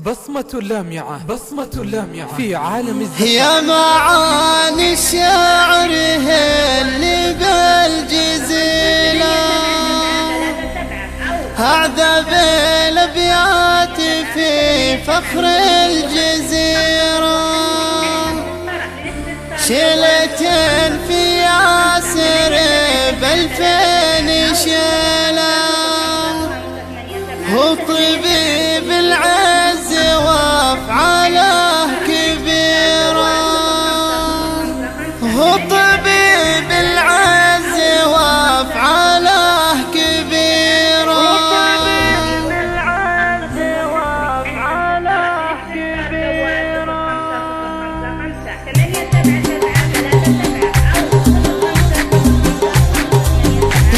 بصمة لامعة في عالم الزمان. يا معاني الشعر اللي بالجزيلة أعذب الأبيات في فخر الجزيرة، شيلة في ياسر بالفين شيلة، هو طبيب العز وافعاله كبيرة، هو طبيب العز وافعاله كبيرة،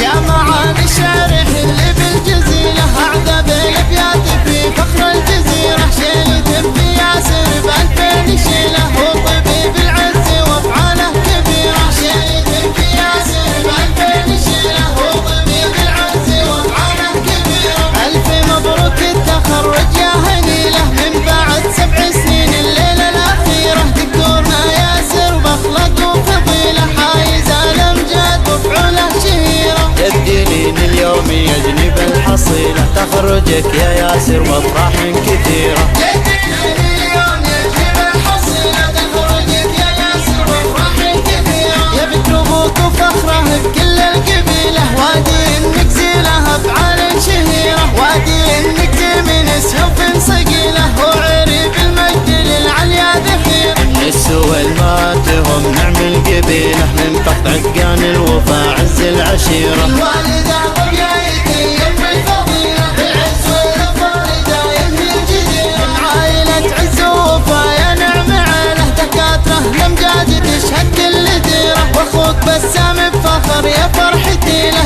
يا معاني شعره اللي بالجزيلة أعذب الأبيات في فخر الجزيرة، شيلة في ياسر بالفين شيلة، هو طبيب العز وافعاله كبيرة، شيلة في ياسر بالفين شيلة، هو طبيب العز وافعاله كبيرة. ألف مبروك التخرج يا هنيله من بعد 7 سنين الليلة الأخيرة، دكتورنا ياسر بأخلاق وفضيلة حايز الأمجاد وفعوله شهيرة، الدليل اليوم يجنب الحصيلة، تخرجك يا ياسر وافراح كثيرة، الدليل اليوم يجنب الحصيلة، تخرجك يا ياسر وافراح كثيرة، يا بكر ابوك وفخره بكل القبيلة، وادي النكزيلة افعال شهيرة، وادي النكز من سيوف صقيلة، وعريب المجد للعليا ذخيرة، حس والمات هم نعم القبيلة، من تحت عقان الوفا عز العشيرة، الوالدة طبيعتي يم الفضيلة، العز والوفا دايم في الجزيرة، عائلة عز ووفا يا نعم عيلة، دكاترة الأمجاد تشهد كل ديرة، واخوك بسام بفخر يا فرحتي له،